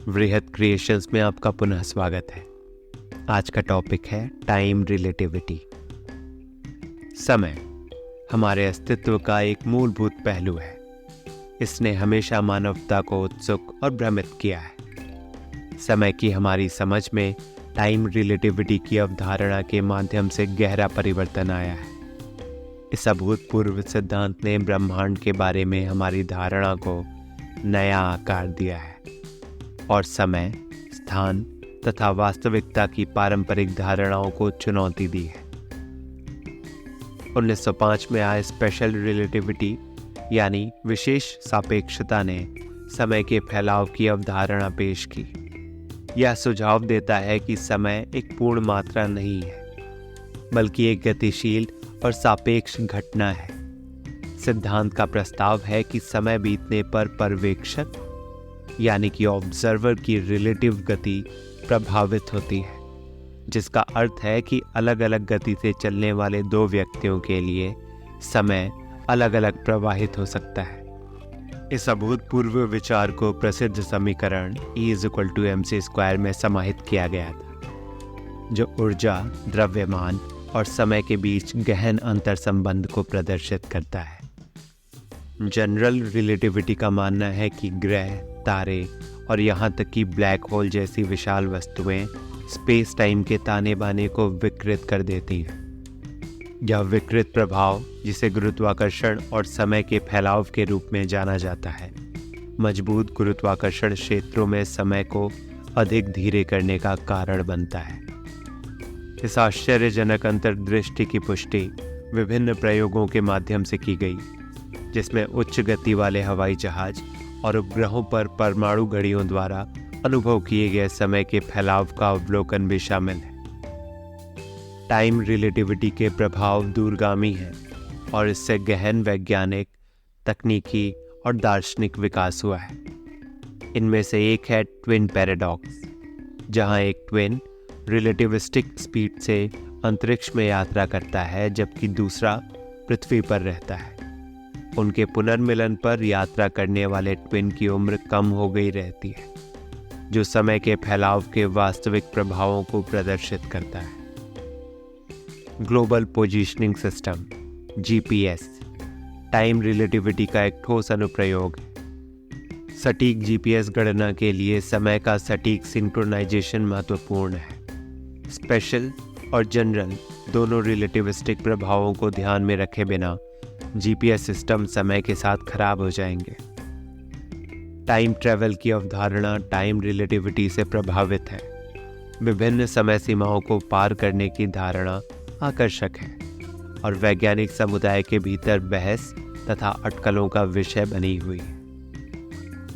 वृहद क्रिएशंस में आपका पुनः स्वागत है। आज का टॉपिक है टाइम रिलेटिविटी। समय हमारे अस्तित्व का एक मूलभूत पहलू है। इसने हमेशा मानवता को उत्सुक और भ्रमित किया है। समय की हमारी समझ में टाइम रिलेटिविटी की अवधारणा के माध्यम से गहरा परिवर्तन आया है। इस अभूतपूर्व सिद्धांत ने ब्रह्मांड के बारे में हमारी धारणा को नया आकार दिया है और समय, स्थान तथा वास्तविकता की पारंपरिक धारणाओं को चुनौती दी है। 1905 में आए स्पेशल रिलेटिविटी यानी विशेष सापेक्षता ने समय के फैलाव की अवधारणा पेश की। यह सुझाव देता है कि समय एक पूर्ण मात्रा नहीं है, बल्कि एक गतिशील और सापेक्ष घटना है। सिद्धांत का प्रस्ताव है कि समय बीतने पर पर्यवेक्षक यानी कि ऑब्जर्वर की रिलेटिव गति प्रभावित होती है, जिसका अर्थ है कि अलग अलग गति से चलने वाले दो व्यक्तियों के लिए समय अलग अलग प्रवाहित हो सकता है। इस अभूतपूर्व विचार को प्रसिद्ध समीकरण E=mc² में समाहित किया गया था, जो ऊर्जा, द्रव्यमान और समय के बीच गहन अंतर संबंध को प्रदर्शित करता है। जनरल रिलेटिविटी का मानना है कि ग्रह, तारे और यहाँ तक कि ब्लैक होल जैसी विशाल वस्तुएं स्पेस टाइम के ताने बाने को विकृत कर देती हैं। यह विकृत प्रभाव, जिसे गुरुत्वाकर्षण और समय के फैलाव के रूप में जाना जाता है, मजबूत गुरुत्वाकर्षण क्षेत्रों में समय को अधिक धीरे करने का कारण बनता है। इस आश्चर्यजनक अंतर्दृष्टि की पुष्टि विभिन्न प्रयोगों के माध्यम से की गई, जिसमें उच्च गति वाले हवाई जहाज और उपग्रहों पर परमाणु घड़ियों द्वारा अनुभव किए गए समय के फैलाव का अवलोकन भी शामिल है। टाइम रिलेटिविटी के प्रभाव दूरगामी हैं और इससे गहन वैज्ञानिक, तकनीकी और दार्शनिक विकास हुआ है। इनमें से एक है ट्विन पैराडॉक्स, जहां एक ट्विन रिलेटिविस्टिक स्पीड से अंतरिक्ष में यात्रा करता है जबकि दूसरा पृथ्वी पर रहता है। उनके पुनर्मिलन पर यात्रा करने वाले ट्विन की उम्र कम हो गई रहती है, जो समय के फैलाव के वास्तविक प्रभावों को प्रदर्शित करता है। Global positioning system (GPS) time relativity का एक ठोस अनुप्रयोग है। सटीक GPS गणना के लिए समय का सटीक सिंक्रोनाइजेशन महत्वपूर्ण है। स्पेशल और जनरल दोनों रिलेटिविस्टिक प्रभावों को ध्यान में रखे बिना GPS सिस्टम समय के साथ खराब हो जाएंगे। टाइम ट्रैवल की अवधारणा टाइम रिलेटिविटी से प्रभावित है। विभिन्न समय सीमाओं को पार करने की धारणा आकर्षक है और वैज्ञानिक समुदाय के भीतर बहस तथा अटकलों का विषय बनी हुई है।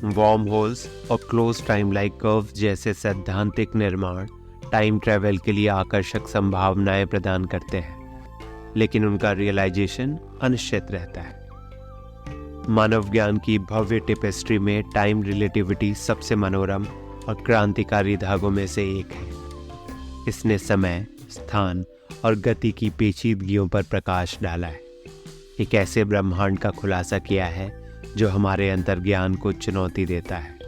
वॉर्म होल्स और क्लोज टाइम लाइक कर्व जैसे सैद्धांतिक निर्माण टाइम ट्रैवल के लिए आकर्षक संभावनाएं प्रदान करते हैं, लेकिन उनका रियलाइजेशन अनिश्चित रहता है। मानव ज्ञान की भव्य टेपेस्ट्री में टाइम रिलेटिविटी सबसे मनोरम और क्रांतिकारी धागों में से एक है। इसने समय, स्थान और गति की पेचीदगियों पर प्रकाश डाला है। एक ऐसे ब्रह्मांड का खुलासा किया है जो हमारे अंतर्ज्ञान को चुनौती देता है।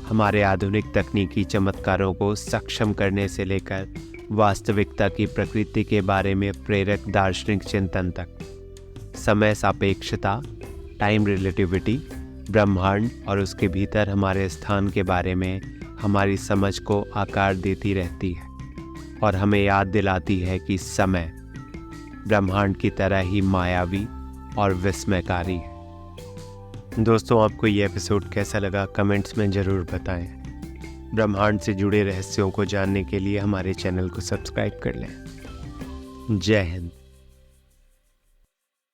हमारे आधुनिक तकनीकी चमत्कारों को सक्षम करने से लेकर वास्तविकता की प्रकृति के बारे में प्रेरक दार्शनिक चिंतन तक, समय सापेक्षता, टाइम रिलेटिविटी, ब्रह्मांड और उसके भीतर हमारे स्थान के बारे में हमारी समझ को आकार देती रहती है और हमें याद दिलाती है कि समय ब्रह्मांड की तरह ही मायावी और विस्मयकारी है। दोस्तों, आपको ये एपिसोड कैसा लगा कमेंट्स में ज़रूर बताएं। ब्रह्मांड से जुड़े रहस्यों को जानने के लिए हमारे चैनल को सब्सक्राइब कर लें। जय हिंद।